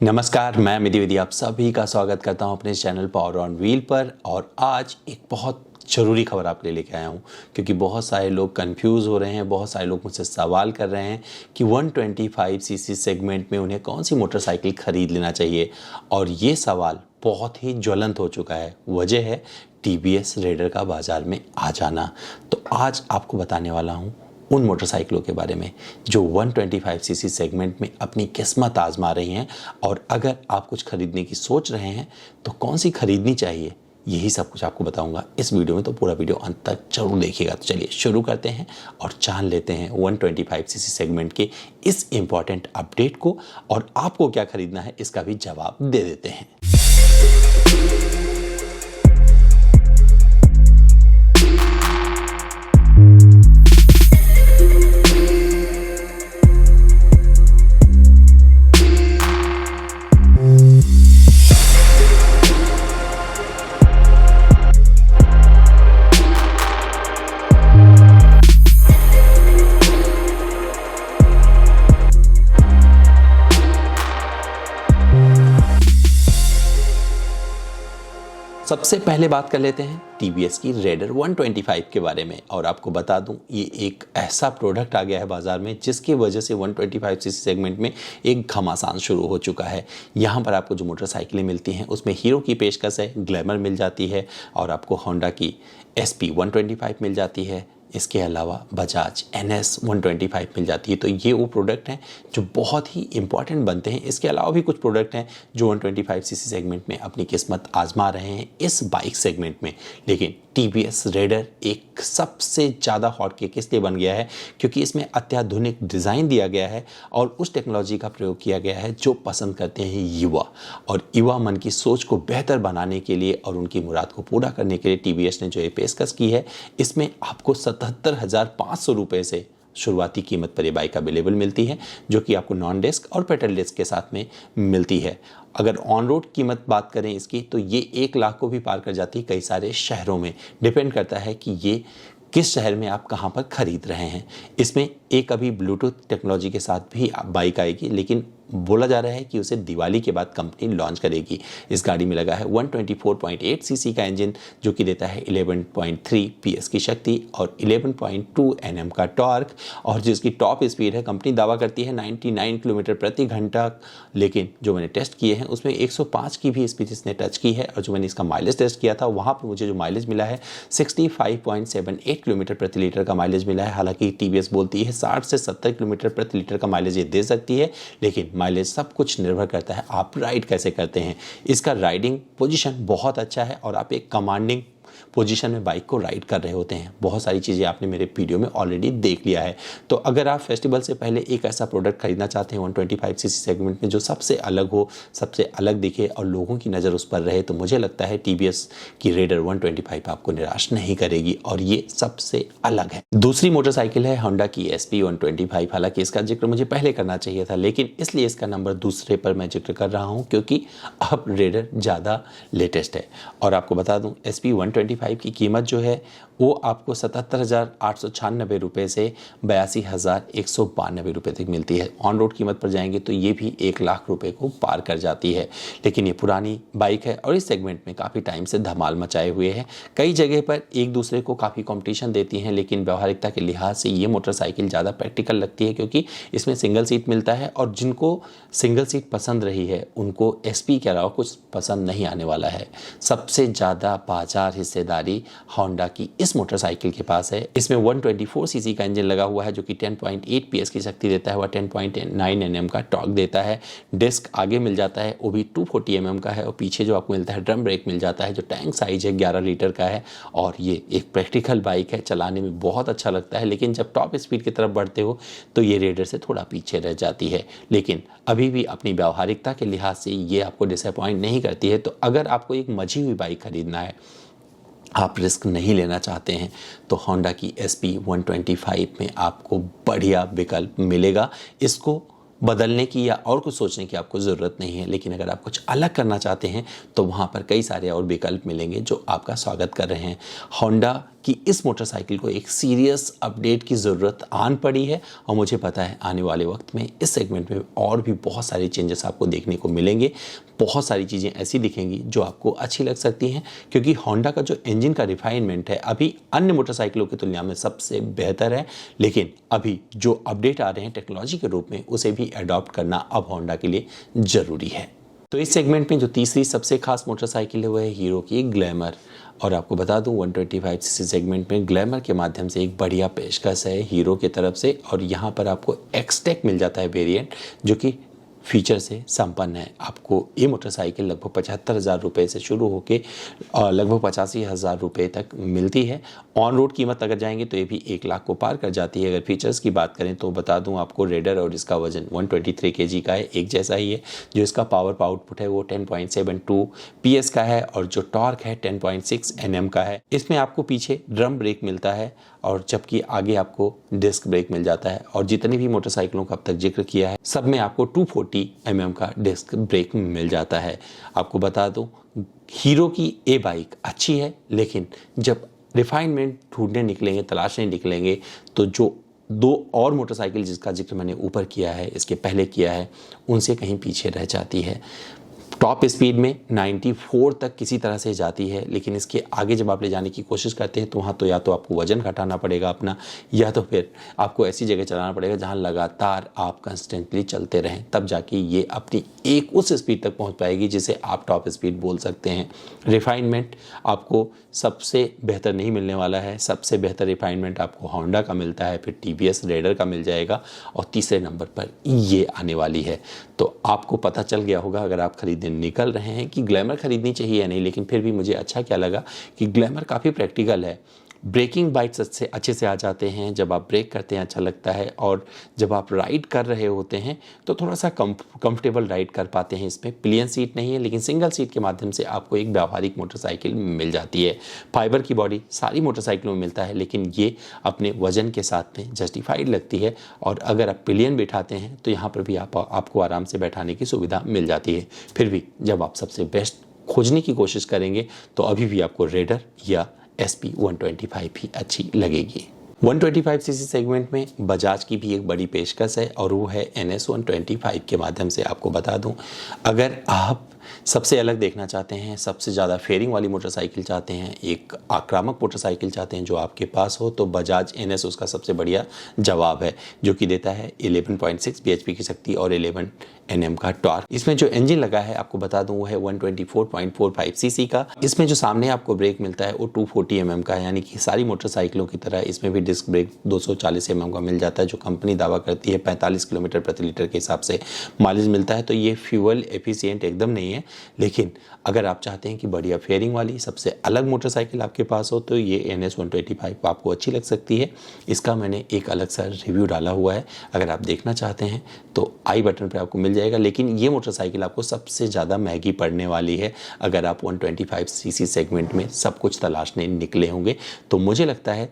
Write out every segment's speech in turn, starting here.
नमस्कार, मैं मिधि विधि आप सभी का स्वागत करता हूं अपने चैनल पावर ऑन व्हील पर। और आज एक बहुत ज़रूरी खबर आपके लिए लेके आया हूं, क्योंकि बहुत सारे लोग कंफ्यूज हो रहे हैं। बहुत सारे लोग मुझसे सवाल कर रहे हैं कि 125 सीसी सेगमेंट में उन्हें कौन सी मोटरसाइकिल खरीद लेना चाहिए। और ये सवाल बहुत ही ज्वलंत हो चुका है। वजह है टीवीएस रेडर का बाज़ार में आ जाना। तो आज आपको बताने वाला हूँ उन मोटरसाइकिलों के बारे में जो 125 सीसी सेगमेंट में अपनी किस्मत आजमा रही हैं। और अगर आप कुछ खरीदने की सोच रहे हैं तो कौन सी खरीदनी चाहिए, यही सब कुछ आपको बताऊंगा इस वीडियो में। तो पूरा वीडियो अंत तक जरूर देखिएगा। तो चलिए शुरू करते हैं और जान लेते हैं 125 सीसी सेगमेंट के इस इंपॉर्टेंट अपडेट को, और आपको क्या खरीदना है इसका भी जवाब दे देते हैं। सबसे पहले बात कर लेते हैं टीवीएस की रेडर 125 के बारे में। और आपको बता दूं, ये एक ऐसा प्रोडक्ट आ गया है बाज़ार में जिसकी वजह से 125 सीसी सेगमेंट में एक घमासान शुरू हो चुका है। यहाँ पर आपको जो मोटरसाइकिलें मिलती हैं उसमें हीरो की पेशकश है, ग्लैमर मिल जाती है, और आपको होंडा की SP 125 मिल जाती है। इसके अलावा बजाज NS 125 मिल जाती है। तो ये वो प्रोडक्ट हैं जो बहुत ही इंपॉर्टेंट बनते हैं। इसके अलावा भी कुछ प्रोडक्ट हैं जो 125 सीसी सेगमेंट में अपनी किस्मत आजमा रहे हैं इस बाइक सेगमेंट में। लेकिन टीवीएस रेडर एक सबसे ज़्यादा हॉट केक इसलिए बन गया है क्योंकि इसमें अत्याधुनिक डिज़ाइन दिया गया है और उस टेक्नोलॉजी का प्रयोग किया गया है जो पसंद करते हैं युवा। और युवा मन की सोच को बेहतर बनाने के लिए और उनकी मुराद को पूरा करने के लिए टीवीएस ने जो ये पेशकश की है, इसमें आपको 77,500 रुपये से शुरुआती कीमत पर ये बाइक अवेलेबल मिलती है, जो कि आपको नॉन डिस्क और पेडल डिस्क के साथ में मिलती है। अगर ऑन रोड कीमत बात करें इसकी, तो ये 1 लाख को भी पार कर जाती है कई सारे शहरों में। डिपेंड करता है कि ये किस शहर में आप कहाँ पर खरीद रहे हैं। इसमें एक अभी ब्लूटूथ टेक्नोलॉजी के साथ भी बाइक आएगी, लेकिन बोला जा रहा है कि उसे दिवाली के बाद कंपनी लॉन्च करेगी। इस गाड़ी में लगा है 124.8 सीसी का इंजन, जो कि देता है 11.3 PS की शक्ति और 11.2 Nm का टॉर्क, और जिसकी टॉप स्पीड है कंपनी दावा करती है 99 किलोमीटर प्रति घंटा। लेकिन जो मैंने टेस्ट किए हैं उसमें 105 की भी स्पीड इसने टच की है। और जो मैंने इसका माइलेज टेस्ट किया था वहाँ पर मुझे जो माइलेज मिला है 65.78 किलोमीटर प्रति लीटर का माइलेज मिला है। हालांकि टीवीएस बोलती है 60 से 70 किलोमीटर प्रति लीटर का माइलेज ये दे सकती है, लेकिन माइलेज सब कुछ निर्भर करता है आप राइड कैसे करते हैं। इसका राइडिंग पोजीशन बहुत अच्छा है और आप एक कमांडिंग पोजीशन में बाइक को राइड कर रहे होते हैं। बहुत सारी चीज़ें आपने मेरे वीडियो में ऑलरेडी देख लिया है। तो अगर आप फेस्टिवल से पहले एक ऐसा प्रोडक्ट खरीदना चाहते हैं 125 सीसी सेगमेंट में जो सबसे अलग हो, सबसे अलग दिखे और लोगों की नज़र उस पर रहे, तो मुझे लगता है टीवीएस की रेडर 125 आपको निराश नहीं करेगी, और ये सबसे अलग है। दूसरी मोटरसाइकिल है होंडा की SP 125। हालांकि इसका जिक्र मुझे पहले करना चाहिए था, लेकिन इसलिए इसका नंबर दूसरे पर मैं जिक्र कर रहा हूँ क्योंकि अब रेडर ज़्यादा लेटेस्ट है। और आपको बता दूँ SP 125 की कीमत जो है वो आपको 77,896 रुपये से 82,192 रुपये तक मिलती है। ऑन रोड कीमत पर जाएंगे तो ये भी 1 लाख रुपए को पार कर जाती है। लेकिन ये पुरानी बाइक है और इस सेगमेंट में काफ़ी टाइम से धमाल मचाए हुए है। कई जगह पर एक दूसरे को काफ़ी कंपटीशन देती हैं, लेकिन व्यवहारिकता के लिहाज से ये मोटरसाइकिल ज़्यादा प्रैक्टिकल लगती है क्योंकि इसमें सिंगल सीट मिलता है। और जिनको सिंगल सीट पसंद रही है उनको SP के अलावा कुछ पसंद नहीं आने वाला है। सबसे ज़्यादा बाजार हिस्सेदारी होंडा की इस मोटरसाइकिल के पास है। इसमें 124 सीसी का इंजन लगा हुआ है जो कि 10.8 PS की शक्ति देता है, वह 10.9 Nm का टॉर्क देता है। डिस्क आगे मिल जाता है, वो भी 240 mm का है, और पीछे जो आपको मिलता है ड्रम ब्रेक मिल जाता है जो टैंक साइज है 11 लीटर का है। और ये एक प्रैक्टिकल बाइक है, चलाने में बहुत अच्छा लगता है। लेकिन जब टॉप स्पीड की तरफ बढ़ते हो तो ये रेडर से थोड़ा पीछे रह जाती है, लेकिन अभी भी अपनी व्यवहारिकता के लिहाज से ये आपको डिसअपॉइंट नहीं करती है। तो अगर आपको एक मजी हुई बाइक खरीदना है, आप रिस्क नहीं लेना चाहते हैं, तो होंडा की SP 125 में आपको बढ़िया विकल्प मिलेगा। इसको बदलने की या और कुछ सोचने की आपको ज़रूरत नहीं है। लेकिन अगर आप कुछ अलग करना चाहते हैं तो वहाँ पर कई सारे और विकल्प मिलेंगे जो आपका स्वागत कर रहे हैं। होंडा कि इस मोटरसाइकिल को एक सीरियस अपडेट की ज़रूरत आन पड़ी है और मुझे पता है आने वाले वक्त में इस सेगमेंट में और भी बहुत सारे चेंजेस आपको देखने को मिलेंगे। बहुत सारी चीज़ें ऐसी दिखेंगी जो आपको अच्छी लग सकती हैं, क्योंकि होंडा का जो इंजन का रिफाइनमेंट है अभी अन्य मोटरसाइकिलों की तुलना में सबसे बेहतर है, लेकिन अभी जो अपडेट आ रहे हैं टेक्नोलॉजी के रूप में उसे भी अडॉप्ट करना अब होंडा के लिए ज़रूरी है। तो इस सेगमेंट में जो तीसरी सबसे खास मोटरसाइकिल है वो है हीरो की ग्लैमर। और आपको बता दूं 125 सीसी सेगमेंट में ग्लैमर के माध्यम से एक बढ़िया पेशकश है हीरो की तरफ से, और यहाँ पर आपको एक्सटेक मिल जाता है वेरिएंट जो कि फीचर से संपन्न है। आपको ये मोटरसाइकिल लगभग 75,000 रुपये से शुरू होकर लगभग 85,000 रुपये तक मिलती है। ऑन रोड कीमत अगर जाएंगे तो ये भी 1 लाख को पार कर जाती है। अगर फीचर्स की बात करें तो बता दूं आपको रेडर और इसका वजन 123 kg का है, एक जैसा ही है। जो इसका पावर आउटपुट है वो 10.72 PS का है और जो टॉर्क है 10.6 Nm का है। इसमें आपको पीछे ड्रम ब्रेक मिलता है और जबकि आगे आपको डिस्क ब्रेक मिल जाता है। और जितनी भी मोटरसाइकिलों का अब तक जिक्र किया है सब में आपको 240 mm का डिस्क ब्रेक मिल जाता है। आपको बता दूं हीरो की ये बाइक अच्छी है, लेकिन जब रिफाइनमेंट ढूंढने निकलेंगे, तलाशने निकलेंगे, तो जो 2 और मोटरसाइकिल जिसका जिक्र मैंने ऊपर किया है, इसके पहले किया है, उनसे कहीं पीछे रह जाती है। टॉप स्पीड में 94 तक किसी तरह से जाती है, लेकिन इसके आगे जब आप ले जाने की कोशिश करते हैं तो वहाँ तो या तो आपको वजन घटाना पड़ेगा अपना, या तो फिर आपको ऐसी जगह चलाना पड़ेगा जहाँ लगातार आप कंस्टेंटली चलते रहें, तब जाके ये अपनी एक उस स्पीड तक पहुँच पाएगी जिसे आप टॉप स्पीड बोल सकते हैं। रिफाइनमेंट आपको सबसे बेहतर नहीं मिलने वाला है। सबसे बेहतर रिफाइनमेंट आपको होंडा का मिलता है, फिर TVS रेडर का मिल जाएगा और तीसरे नंबर पर ये आने वाली है। तो आपको पता चल गया होगा अगर आप खरीदने निकल रहे हैं कि ग्लैमर खरीदनी चाहिए या नहीं, लेकिन फिर भी मुझे अच्छा क्या लगा कि ग्लैमर काफ़ी प्रैक्टिकल है। ब्रेकिंग बाइट्स अच्छे से आ जाते हैं, जब आप ब्रेक करते हैं अच्छा लगता है, और जब आप राइड कर रहे होते हैं तो थोड़ा सा कंफर्टेबल राइड कर पाते हैं। इसमें पिलियन सीट नहीं है, लेकिन सिंगल सीट के माध्यम से आपको एक व्यावहारिक मोटरसाइकिल मिल जाती है। फाइबर की बॉडी सारी मोटरसाइकिलों में मिलता है, लेकिन ये अपने वजन के साथ में जस्टिफाइड लगती है। और अगर आप पिलियन बिठाते हैं तो यहाँ पर भी आपको आराम से बैठाने की सुविधा मिल जाती है। फिर भी जब आप सबसे बेस्ट खोजने की कोशिश करेंगे तो अभी भी आपको रेडर या SP 125 ही अच्छी लगेगी। 125 सीसी सेगमेंट में बजाज की भी एक बड़ी पेशकश है और वो है NS 125 के माध्यम से। आपको बता दूं अगर आप सबसे अलग देखना चाहते हैं, सबसे ज़्यादा फेयरिंग वाली मोटरसाइकिल चाहते हैं, एक आक्रामक मोटरसाइकिल चाहते हैं जो आपके पास हो, तो बजाज NS उसका सबसे बढ़िया जवाब है, जो कि देता है 11.6 bhp की शक्ति और 11 Nm का टॉर्क। इसमें जो इंजन लगा है आपको बता दूं वो है 124.45 सीसी का। इसमें जो सामने आपको ब्रेक मिलता है वो 240 mm का है, यानी कि सारी मोटरसाइकिलों की तरह इसमें भी डिस्क ब्रेक 240 mm का मिल जाता है, जो कंपनी दावा करती है 45 किलोमीटर प्रति लीटर के हिसाब से माइलेज मिलता है। तो ये फ्यूल एफिशिएंट एकदम नहीं है, लेकिन अगर आप चाहते हैं कि बढ़िया फेयरिंग वाली सबसे अलग मोटरसाइकिल आपके पास हो तो ये NS 125 आपको अच्छी लग सकती है। इसका मैंने एक अलग सा रिव्यू डाला हुआ है, अगर आप देखना चाहते हैं तो आई बटन पर आपको मिल जाएगा। लेकिन ये मोटरसाइकिल आपको सबसे ज़्यादा महंगी पड़ने वाली है अगर आप 125 सीसी सेगमेंट में सब कुछ तलाशने निकले होंगे। तो मुझे लगता है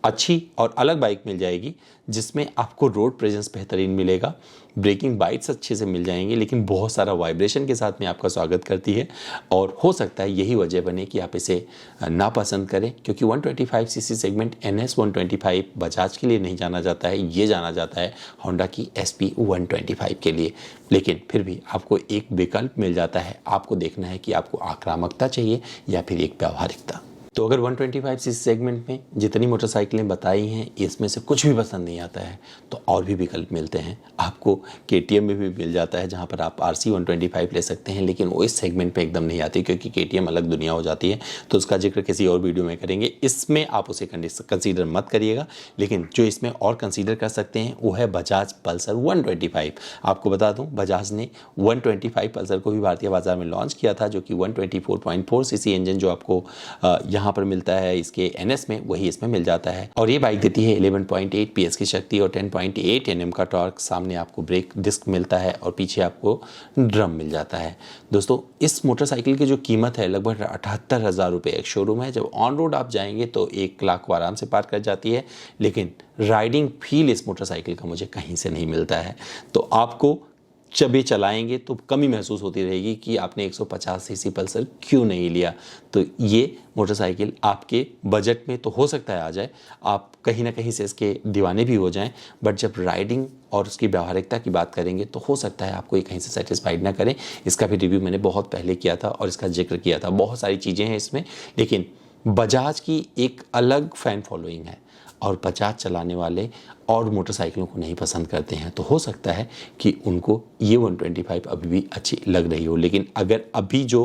अच्छी और अलग बाइक मिल जाएगी जिसमें आपको रोड प्रेजेंस बेहतरीन मिलेगा, ब्रेकिंग बाइट्स अच्छे से मिल जाएंगे, लेकिन बहुत सारा वाइब्रेशन के साथ में आपका स्वागत करती है। और हो सकता है यही वजह बने कि आप इसे नापसंद करें, क्योंकि 125 सीसी सेगमेंट NS 125 बजाज के लिए नहीं जाना जाता है, ये जाना जाता है होंडा की SP 125 के लिए। लेकिन फिर भी आपको एक विकल्प मिल जाता है, आपको देखना है कि आपको आक्रामकता चाहिए या फिर एक व्यावहारिकता। तो अगर 125 सीसी सेगमेंट में जितनी मोटरसाइकिलें बताई हैं इसमें से कुछ भी पसंद नहीं आता है तो और भी विकल्प मिलते हैं। आपको KTM में भी मिल जाता है, जहां पर आप RC 125 ले सकते हैं, लेकिन वो इस सेगमेंट पे एकदम नहीं आती क्योंकि KTM अलग दुनिया हो जाती है, तो उसका जिक्र किसी और वीडियो में करेंगे। इसमें आप उसे कंसीडर मत करिएगा, लेकिन जो इसमें और कंसीडर कर सकते हैं वो है बजाज पल्सर 125। आपको बता दूँ बजाज ने 125 पल्सर को भी भारतीय बाजार में लॉन्च किया था, जो कि 124.4 सीसी इंजन जो आपको यहाँ पर मिलता है इसके NS में, वही इसमें मिल जाता है। और ये बाइक देती है 11.8 PS की शक्ति और 10.8 Nm का टॉर्क। सामने आपको ब्रेक डिस्क मिलता है और पीछे आपको ड्रम मिल जाता है। दोस्तों इस मोटरसाइकिल की जो कीमत है लगभग 78,000 रुपये एक शोरूम है। जब ऑन रोड आप जाएंगे तो 1 लाख को आराम से पार कर जाती है, लेकिन राइडिंग फील इस मोटरसाइकिल का मुझे कहीं से नहीं मिलता है। तो आपको जब ये चलाएंगे तो कमी महसूस होती रहेगी कि आपने 150 सीसी पल्सर क्यों नहीं लिया। तो ये मोटरसाइकिल आपके बजट में तो हो सकता है आ जाए, आप कहीं ना कहीं से इसके दीवाने भी हो जाएं, बट जब राइडिंग और उसकी व्यावहारिकता की बात करेंगे तो हो सकता है आपको ये कहीं से सेटिस्फाइड ना करें। इसका भी रिव्यू मैंने बहुत पहले किया था और इसका जिक्र किया था। बहुत सारी चीज़ें हैं इसमें, लेकिन बजाज की एक अलग फ़ैन फॉलोइंग है और बजाज चलाने वाले और मोटरसाइकिलों को नहीं पसंद करते हैं। तो हो सकता है कि उनको ये 125 अभी भी अच्छी लग रही हो, लेकिन अगर अभी जो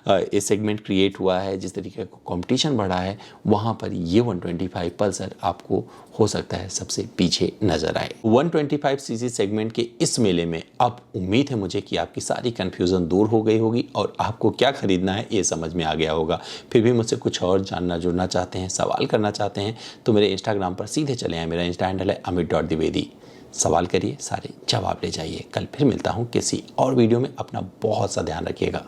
ये सेगमेंट क्रिएट हुआ है, जिस तरीके का कंपटीशन बढ़ा है, वहाँ पर ये 125 पल्सर आपको हो सकता है सबसे पीछे नज़र आए। 125 सीसी सेगमेंट के इस मेले में अब उम्मीद है मुझे कि आपकी सारी कन्फ्यूज़न दूर हो गई होगी और आपको क्या खरीदना है ये समझ में आ गया होगा। फिर भी मुझसे कुछ और जानना जुड़ना चाहते हैं, सवाल करना चाहते हैं, तो मेरे इंस्टाग्राम पर सीधे चले आए। मेरा इंस्टा हैंडल है amit.dwivedi। सवाल करिए, सारे जवाब ले जाइए। कल फिर मिलता हूँ किसी और वीडियो में। अपना बहुत सा ध्यान रखिएगा।